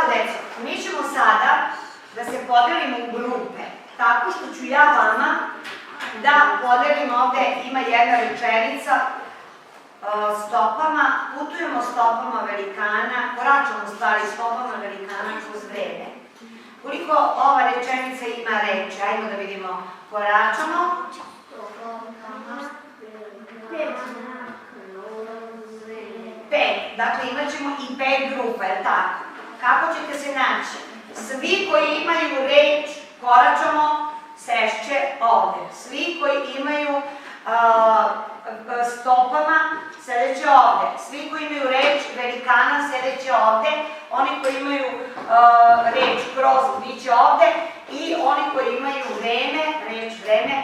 deco, mi ćemo sada da se podelimo u grupe, tako što ću ja vama da podelim ovde, ima jedna rečenica, stopama, putujemo stopama velikana, koračamo stvari stopama velikana kroz vreme. Koliko ova rečenica ima reči? Ajmo da vidimo. Koračamo. 5. Dakle, imat ćemo i 5 grupa, je li tako? Kako ćete se naći? Svi koji imaju reč koračamo, sešće ovde. Svi koji imaju stopama, sedeće ovde. Svi koji imaju reč velikana, sedeće ovde. Oni koji imaju reč kroz, biće ovde. I oni koji imaju vreme, reč vreme,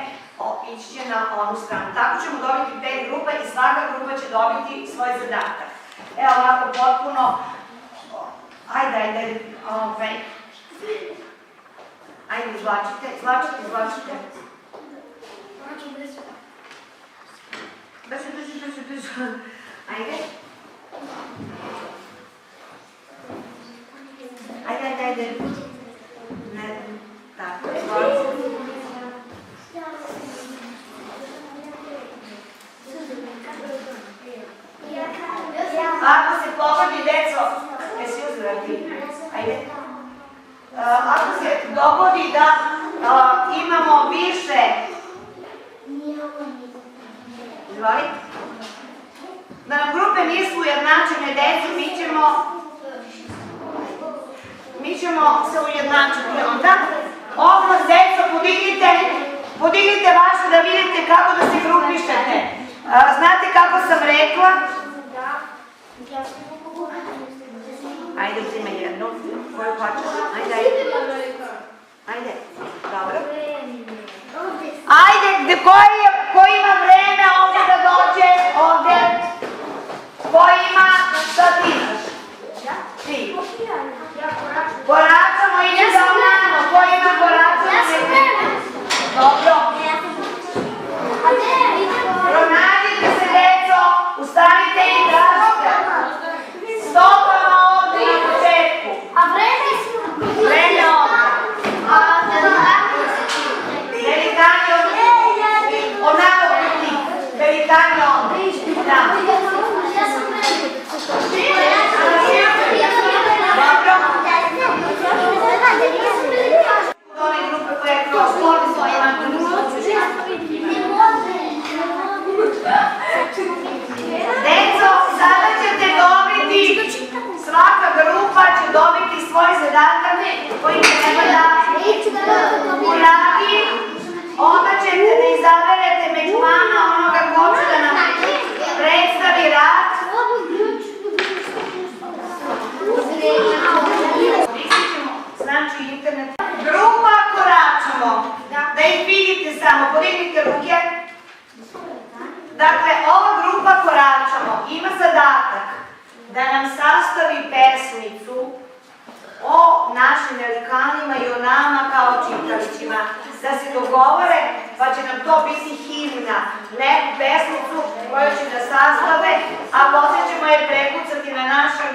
ići će na onu stranu. Tako ćemo dobiti 5 grupa i svaka grupa će dobiti svoj zadatak. Evo ovako potpuno, ajde, izvlačite. Brzo. Ajde. Ajde. Ne, tako, izvlačite. Ako se pogodi, deco, jesi uzvrati? Ajde. Ako se dogodi da imamo više, da nam grupe nisu ujednačene, deco, mi ćemo se ujednačiti. Onda, ovdje, deco, podignite vaše da vidite kako da se grupišete. Znate kako sam rekla? Ajde, uzime jednu. Koju hoćeš? Ajde, dobro. Ajde, ko ima vreme ovdje da dođe? Ovdje. Ko ima? Šta ti imaš? Ti. Koračamo, ide za mano. Ko ima koračamo? Dobro. Pronađite se, deco. Ustanite i tražite. Stopama ovdje na početku. A vreme su? Vreme ovdje. Velikani ovdje. Onako puti. Velikani ovdje. Onako. Dobro. Ove grupe koje kroz slovi svojima deco, sada ćete dobiti, svaka grupa će dobiti svoj zadatak koji treba da uradi. Onda ćete da izaberete među vama onoga ko će da nam predstavi rad. Znači internet. Grupa koračamo. Da ih vidite samo, podignite ruke. Dakle, ova grupa koračamo ima zadatak da nam sastavi pesmicu o našim velikanima i o nama kao čitalićima, da se dogovore, pa će nam to biti himna, neku pesmicu koju će da sastave, a posle ćemo je prekucati na našem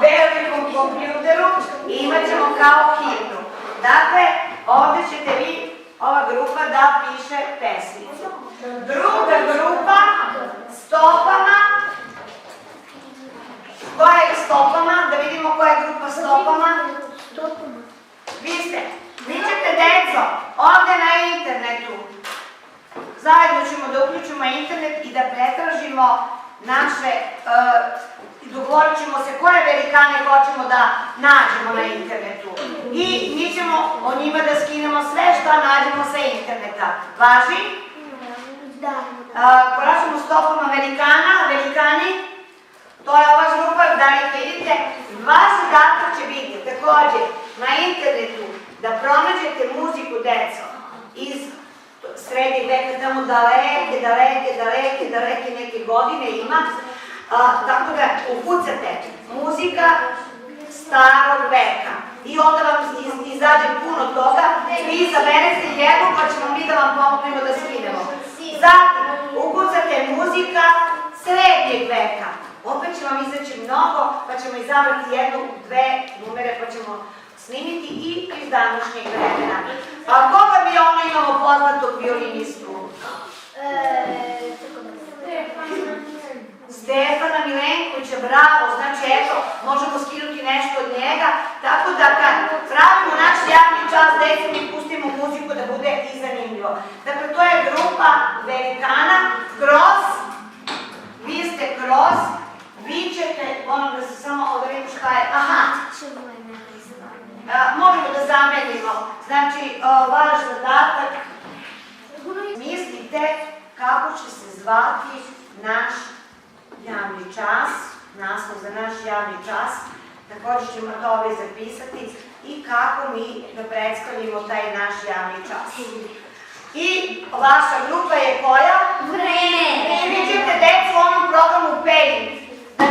velikom kompjuteru i imat ćemo kao himnu. Dakle, ovde ćete vi, ova grupa, da piše pesmicu. Druga grupa, stopama. Koja je stopama? Da vidimo koja je grupa stopama. Vi ćete, deco, ovde na internetu. Zajedno ćemo da uključimo internet i da pretražimo naše, dogovorit ćemo se koje velikane hoćemo da nađemo na internetu. I mi ćemo o njima da skinemo sve što nađemo sa interneta. Važi? Da. Koračamo stopama velikani, to je ova grupa, da ih vidite. Vaš zadatak će biti takođe na internetu da pronađete muziku, deco, iz srednjeg veka, tamo daleke neke godine ima, tako da ukucate muzika starog veka i onda vam izađe puno toga, vi izaberete jednu pa ćemo mi da vam pomognemo da skinemo. Zatim ukucate muzika srednjeg veka, opet će vam izaći mnogo, pa ćemo izabrati jednu, dve numere, pa ćemo snimiti i iz današnjeg vremena. A koga mi ono imamo poznatog violinistu? Stefana Milenkovića, bravo, znači eto, možemo skinuti nešto od njega, tako da kad pravimo naš javni čas, deci mi pustimo muziku da bude i zanimljivo. Dakle, to je grupa velikana, kroz, vi ste kroz, vi ćete, ono da se samo odredimo šta je, aha, možemo da zamenimo, znači, vaš zadatak, mislite kako će se zvati naš javni čas, naslov za naš javni čas, također ćemo to ovdje zapisati i kako mi da predstavimo taj naš javni čas. I vaša grupa je koja? Vreme! Vi ćete decu u onom programu Paint, da